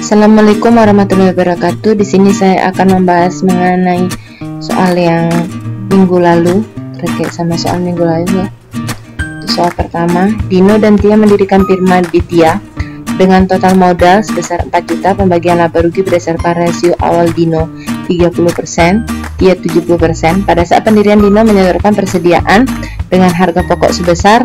Assalamualaikum warahmatullahi wabarakatuh. Di sini saya akan membahas mengenai soal yang minggu lalu, terkait sama soal minggu lalu ya. Soal pertama, Dino dan Tia mendirikan firma Ditya dengan total modal sebesar 4 juta. Pembagian laba rugi berdasarkan rasio awal Dino 30%, Tia 70%. Pada saat pendirian, Dino menyodorkan persediaan dengan harga pokok sebesar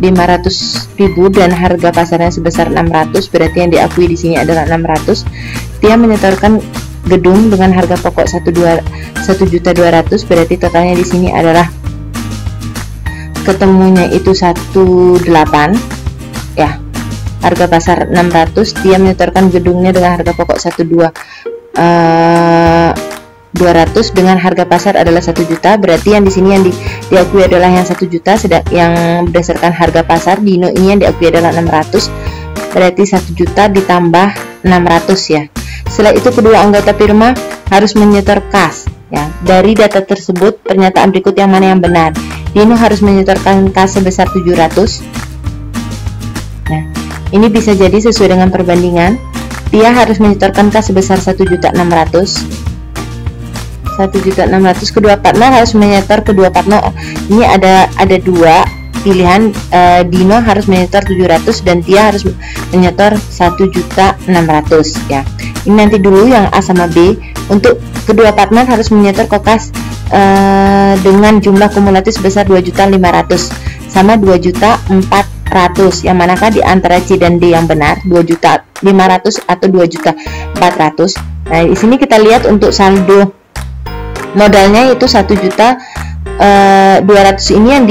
500.000 dan harga pasarnya sebesar 600, berarti yang diakui di sini adalah 600. Tia menyetorkan gedung dengan harga pokok 1.200.000, berarti totalnya di sini adalah ketemunya itu 18 ya. Harga pasar 600, Tia menyetorkan gedungnya dengan harga pokok 200 dengan harga pasar adalah 1 juta, berarti yang di sini yang diakui adalah yang 1 juta, sedang yang berdasarkan harga pasar Dino ini yang diakui adalah 600, berarti 1 juta ditambah 600 ya. Setelah itu kedua anggota firma harus menyetor kas ya. Dari data tersebut pernyataan berikut yang mana yang benar? Dino harus menyetorkan kas sebesar 700. Nah, ini bisa jadi sesuai dengan perbandingan. Tia harus menyetorkan kas sebesar 1.600.000. 1.600.000. Kedua partner harus menyetor, kedua partner ini ada dua pilihan. Dino harus menyetor 700 dan Tia harus menyetor 1.600.000 ya. Ini nanti dulu yang A sama B. Untuk kedua partner harus menyetor kokas dengan jumlah kumulatif sebesar 2.500.000 sama 2.400.000. Yang manakah di antara C dan D yang benar? 2.500.000 atau 2.400.000? Nah, di sini kita lihat untuk saldo modalnya itu 1.200.000 ini yang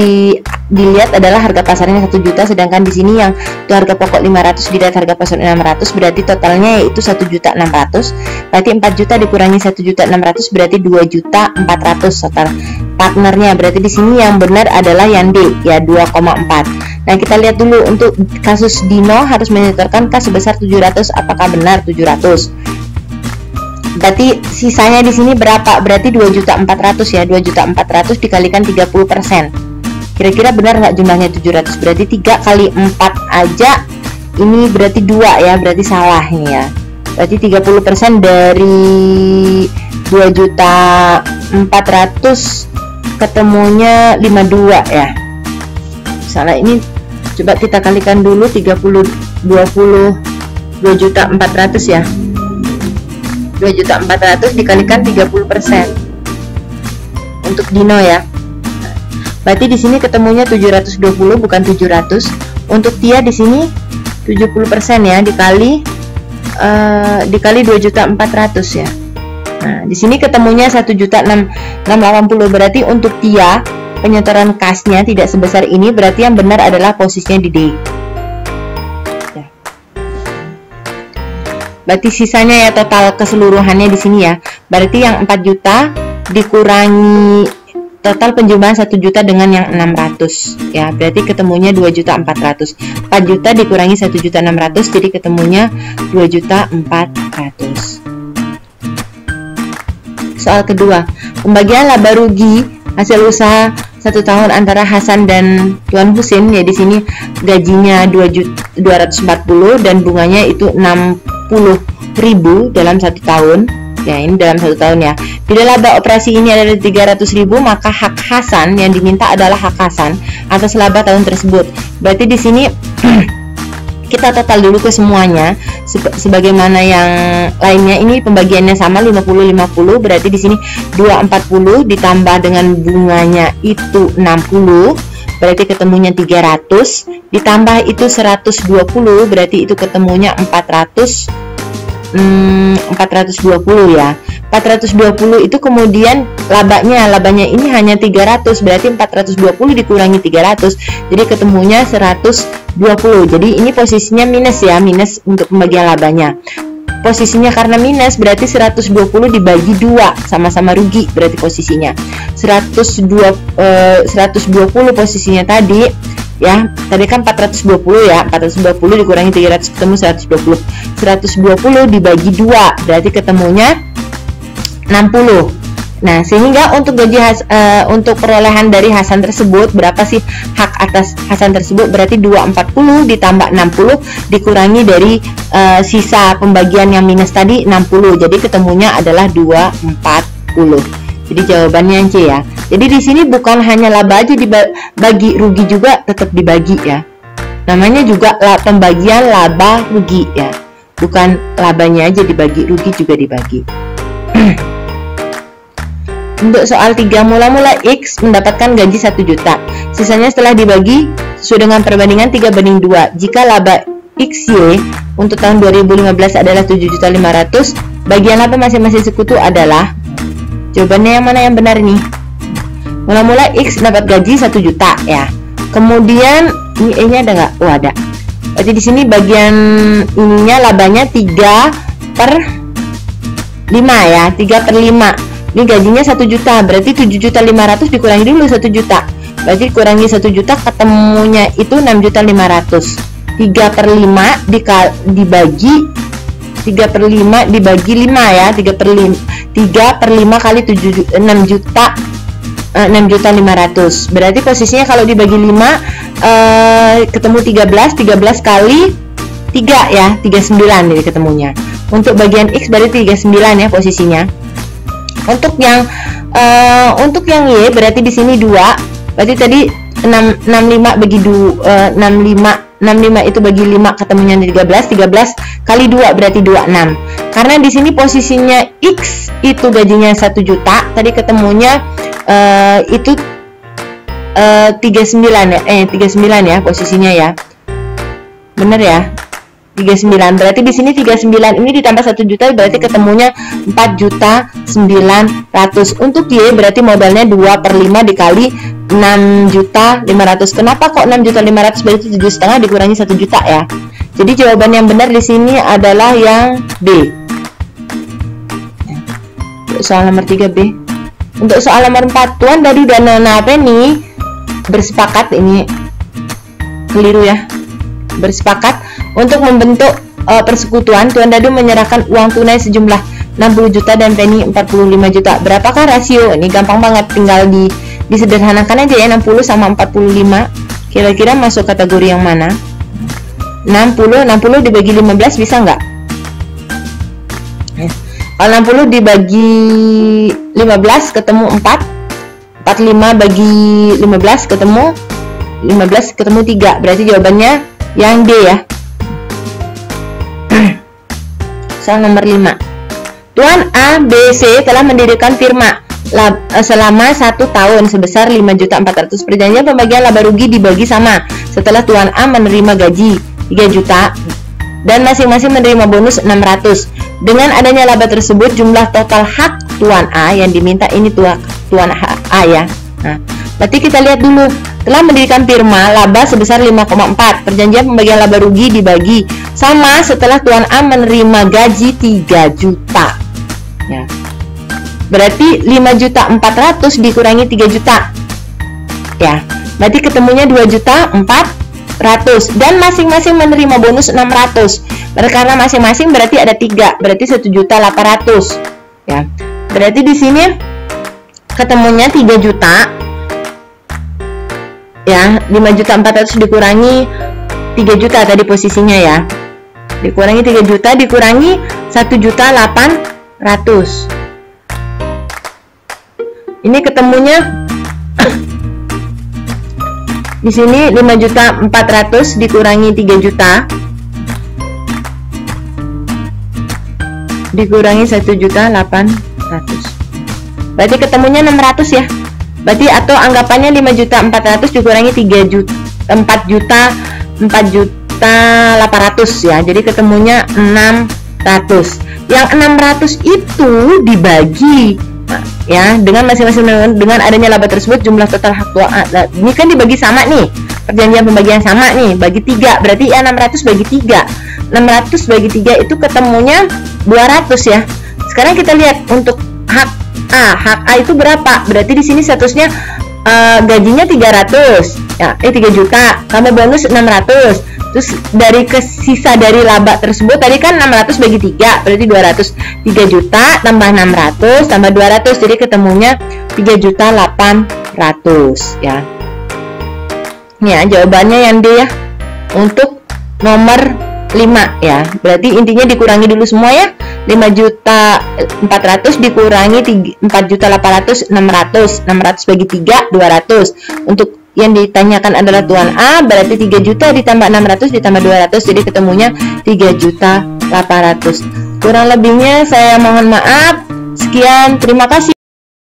dilihat adalah harga pasarnya 1 juta, sedangkan di sini yang itu harga pokok 500 dilihat harga pasar 600, berarti totalnya yaitu 1.600.000. Berarti 4 juta dikurangi 1.600.000 berarti 2.400.000 total partnernya. Berarti di sini yang benar adalah yang D ya, 2,4. Nah, kita lihat dulu untuk kasus Dino harus menyetorkan kas sebesar 700, apakah benar 700? Berarti sisanya di sini berapa? Berarti 2.400.000 ya. 2.400.000 dikalikan 30%. Kira-kira benar nggak jumlahnya 700? Berarti 3 kali 4 aja. Ini berarti 2 ya. Berarti salah ini ya. Berarti 30% dari 2.400.000 ketemunya 52 ya. Salah ini. Coba kita kalikan dulu 2.400.000 ya. 2.400.000 dikalikan 30% untuk Dino ya. Berarti di sini ketemunya 720 bukan 700. Untuk Tia di sini 70% ya, dikali 2.400.000 ya. Nah, di sini ketemunya 1.680. Berarti untuk Tia penyetoran kasnya tidak sebesar ini, berarti yang benar adalah posisinya di D. Berarti sisanya ya total keseluruhannya di sini ya. Berarti yang 4 juta dikurangi total penjualan 1 juta dengan yang 600 ya. Berarti ketemunya 2.400.000. 4 juta dikurangi 1.600.000 jadi ketemunya 2.400.000. Soal kedua, pembagian laba rugi hasil usaha 1 tahun antara Hasan dan Tuan Husin ya. Di sini gajinya 240 dan bunganya itu 60.000 dalam 1 tahun ya. Ini dalam 1 tahun ya. Bila laba operasi ini adalah 300.000, maka hak Hasan yang diminta adalah hak Hasan atas laba tahun tersebut. Berarti di sini kita total dulu ke semuanya sebagaimana yang lainnya. Ini pembagiannya sama 50-50, berarti di sini 240 ditambah dengan bunganya itu 60, berarti ketemunya 300, ditambah itu 120, berarti itu ketemunya 420 ya. 420 itu kemudian labanya ini hanya 300, berarti 420 dikurangi 300 jadi ketemunya 120. Jadi ini posisinya minus ya, minus untuk pembagian labanya. Posisinya karena minus berarti 120 dibagi 2, sama-sama rugi berarti posisinya. 120 posisinya tadi ya. Tadi kan 420 ya. 420 dikurangi 300 ketemu 120. 120 dibagi 2 berarti ketemunya 60 Nah, sehingga untuk untuk perolehan dari Hasan tersebut, berapa sih hak atas Hasan tersebut? Berarti 240 ditambah 60 dikurangi dari sisa pembagian yang minus tadi 60. Jadi ketemunya adalah 240. Jadi jawabannya yang C ya. Jadi di sini bukan hanya laba aja dibagi, rugi juga tetap dibagi ya. Namanya juga pembagian laba rugi ya. Bukan labanya aja dibagi, rugi juga dibagi. Untuk soal 3, mula-mula X mendapatkan gaji 1 juta. Sisanya setelah dibagi sesuai dengan perbandingan 3:2. Jika laba XY untuk tahun 2015 adalah 7.500.000, bagian laba masing-masing sekutu adalah, jawabannya yang mana yang benar nih? Mula-mula X dapat gaji 1 juta ya. Kemudian ini E-nya ada nggak? Oh, ada. Berarti di sini bagian ininya labanya 3/5 ya, 3/5. Ini gajinya 1 juta, berarti 7.500.000 dikurangi dulu 1 juta. Berarti kurangi 1 juta, ketemunya itu 6.500.000. 3/5 dibagi 3/5 dibagi 5 ya, 3/5 kali 6.500.000. Berarti posisinya kalau dibagi 5 ketemu 13 kali 3 ya, 39 jadi ketemunya. Untuk bagian X berarti 39 ya posisinya. Untuk yang Y berarti di sini 2. Berarti tadi 65 bagi 2 65 itu bagi 5 ketemunya 13 kali 2 berarti 26. Karena di sini posisinya X itu gajinya 1 juta, tadi ketemunya itu 39 ya. 39 ya posisinya ya. Bener ya? 39. Berarti di sini 39 ini ditambah 1 juta berarti ketemunya 4.900.000. Untuk Y berarti modalnya 2/5 dikali 6.500.000. Kenapa kok 6.500.000? Berarti 7,5 dikurangi 1 juta ya. Jadi jawaban yang benar di sini adalah yang B. Soal nomor 3B. Untuk soal nomor 4, Tuan Dadu dan Nona Penny bersepakat, ini keliru ya, bersepakat untuk membentuk persekutuan. Tuan Dadu menyerahkan uang tunai sejumlah 60 juta dan Penny 45 juta. Berapakah rasio? Ini gampang banget, tinggal disederhanakan aja ya, 60 sama 45. Kira-kira masuk kategori yang mana? 60 dibagi 15 bisa nggak? Kalau 60 dibagi 15 ketemu 4. 45 bagi 15 ketemu 3. Berarti jawabannya yang D ya. Soal nomor 5. Tuan A, B, C telah mendirikan firma selama 1 tahun sebesar 5.400.000. Perjanjian pembagian laba rugi dibagi sama setelah Tuan A menerima gaji 3 juta dan masing-masing menerima bonus 600. Dengan adanya laba tersebut, jumlah total hak Tuan A yang diminta ini Tuan A ya. Nah, berarti kita lihat dulu, telah mendirikan firma, laba sebesar 5,4. Perjanjian pembagian laba rugi dibagi sama setelah Tuan A menerima gaji 3 juta ya. Berarti 5.400.000 dikurangi 3 juta ya. Berarti ketemunya 2.400.000 dan masing-masing menerima bonus 600. Karena masing-masing berarti ada 3, berarti 1.800.000 ya. Berarti di sini ketemunya 3 juta ya, 5.400.000 dikurangi 3 juta tadi posisinya ya. Dikurangi 3 juta dikurangi 1.800.000. Ini ketemunya di sini 5.400.000 dikurangi 3 juta dikurangi 1.800.000. Berarti ketemunya 600 ya. Berarti atau anggapannya 5.400.000 dikurangi 4.800.000 ya. Jadi ketemunya 600. Yang 600 itu dibagi ya dengan masing-masing, dengan adanya laba tersebut jumlah total hak Tuan A. Ini kan dibagi sama nih. Perjanjian pembagian sama nih, bagi 3. Berarti ya 600 bagi 3. 600 bagi 3 itu ketemunya 200 ya. Sekarang kita lihat untuk hak A. Hak A itu berapa? Berarti di sini statusnya gajinya 300 ya, 3 juta, tambah bonus 600, Terus dari sisa dari laba tersebut tadi kan 600 bagi 3 berarti 200. 3 juta tambah 600 tambah 200, jadi ketemunya 3.800.000 ya. Ini ya jawabannya yang D ya. Untuk nomor 5 ya. Berarti intinya dikurangi dulu semua ya. 5.400.000 dikurangi 4.800.000, 600 bagi 3 200. Untuk yang ditanyakan adalah tuan A, berarti 3 juta ditambah 600 ditambah 200, jadi ketemunya 3.800.000. Kurang lebihnya saya mohon maaf. Sekian, terima kasih.